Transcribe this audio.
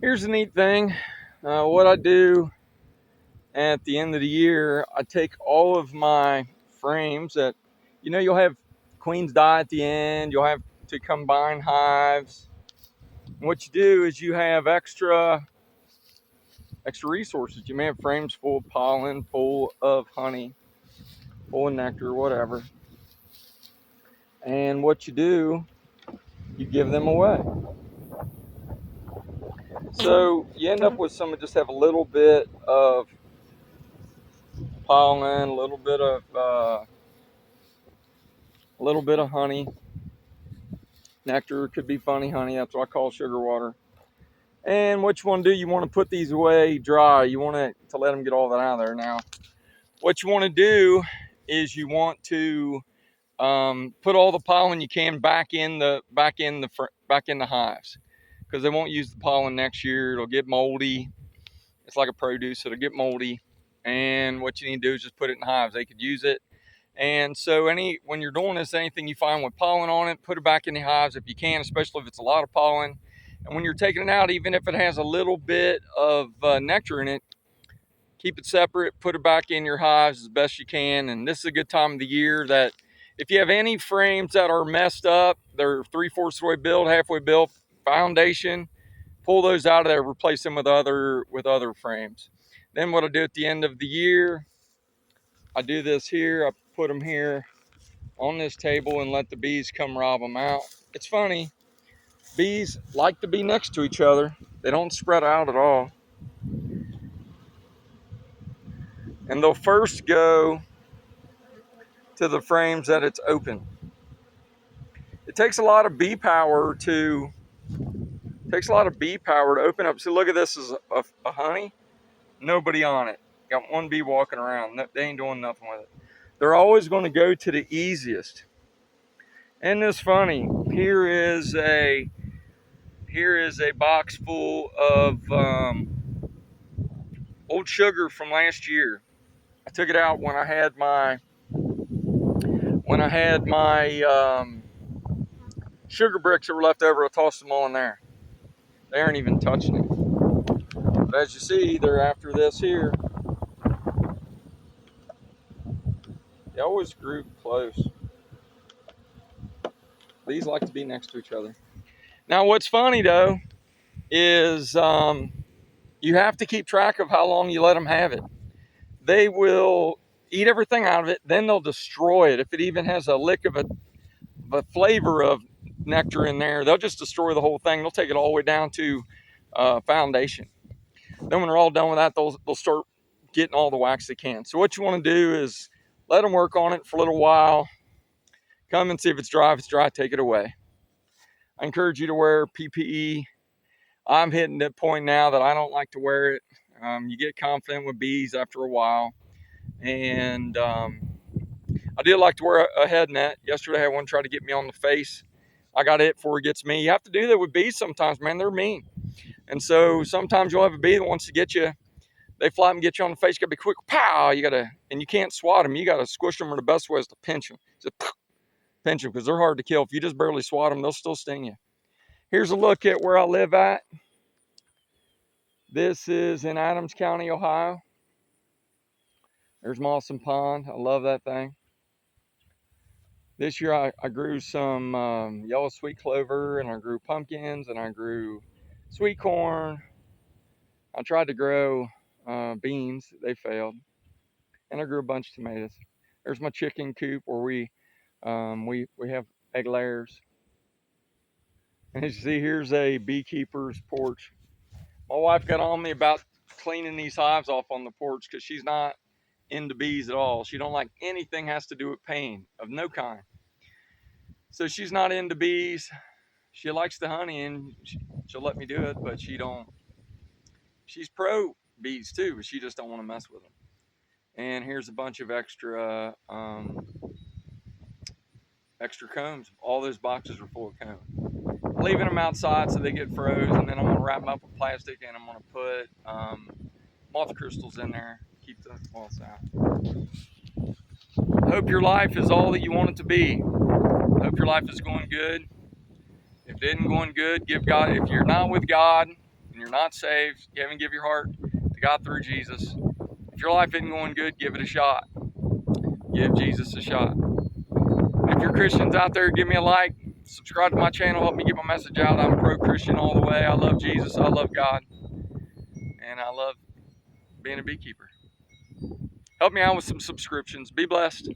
Here's the neat thing. What I do at the end of the year, I take all of my frames that, you'll have queens die at the end. You'll have to combine hives. And what you do is you have extra resources. You may have frames full of pollen, full of honey, full of nectar, whatever. And what you do, you give them away. So you end up with some that just have a little bit of pollen, a little bit of honey. Nectar could be funny honey. That's what I call sugar water. And what you want to do, you want to put these away dry. You want to let them get all that out of there. Now, what you want to do is you want to put all the pollen you can back in the hives, because they won't use the pollen next year. It'll get moldy. It's like a produce. It'll get moldy. And what you need to do is just put it in hives. They could use it. And so when you're doing this, anything you find with pollen on it, put it back in the hives if you can, especially if it's a lot of pollen. And when you're taking it out, even if it has a little bit of nectar in it, keep it separate, put it back in your hives as best you can. And this is a good time of the year that if you have any frames that are messed up, they're 3/4 way built, halfway built, foundation, pull those out of there, replace them with other frames. Then what I do at the end of the year, I do this here. I put them here on this table and let the bees come rob them out. It's funny, bees like to be next to each other. They don't spread out at all. And they'll first go to the frames that it's open. It takes a lot of bee power to open up. So look at this, is a honey, nobody on it. Got one bee walking around. They ain't doing nothing with it. They're always going to go to the easiest. And it's funny. Here is a box full of old sugar from last year. I took it out when I had my sugar bricks that were left over. I tossed them all in there. They aren't even touching it. But as you see, they're after this here. They always group close. These like to be next to each other. Now, what's funny though is you have to keep track of how long you let them have it. They will eat everything out of it, then they'll destroy it. If it even has a lick of a flavor of nectar in there, they'll just destroy the whole thing. They'll take it all the way down to foundation. Then when they're all done with that, they'll start getting all the wax they can. So what you want to do is let them work on it for a little while. Come and see if it's dry. If it's dry, take it away. I encourage you to wear PPE. I'm hitting that point now that I don't like to wear it. You get confident with bees after a while. And I do like to wear a head net. Yesterday I had one try to get me on the face. I got it before it gets me. You have to do that with bees sometimes, man. They're mean. And so sometimes you'll have a bee that wants to get you. They fly up and get you on the face. You gotta be quick. Pow! And you can't swat them. You gotta squish them, or the best way is to pinch them. Just pinch them, because they're hard to kill. If you just barely swat them, they'll still sting you. Here's a look at where I live at. This is in Adams County, Ohio. There's Mawson Pond. I love that thing. This year I grew some yellow sweet clover, and I grew pumpkins, and I grew sweet corn. I tried to grow beans. They failed. And I grew a bunch of tomatoes. There's my chicken coop where we have egg layers. And as you see, here's a beekeeper's porch. My wife got on me about cleaning these hives off on the porch because she's not into bees at all. She don't like anything has to do with pain of no kind. So she's not into bees. She likes the honey, and she'll let me do it, but she's pro bees too, but she just don't want to mess with them. And here's a bunch of extra combs. All those boxes are full of combs. I'm leaving them outside so they get froze, and then I'm gonna wrap them up with plastic, and I'm gonna put moth crystals in there, keep the moths out. Hope your life is all that you want it to be. Hope your life is going good. If it isn't going good, give God. If you're not with God, and you're not saved, you haven't given your heart to God through Jesus, if your life isn't going good, give it a shot. Give Jesus a shot. If you're Christians out there, give me a like, subscribe to my channel, help me get my message out. I'm a pro-Christian all the way. I love Jesus, I love God, and I love being a beekeeper. Help me out with some subscriptions. Be blessed.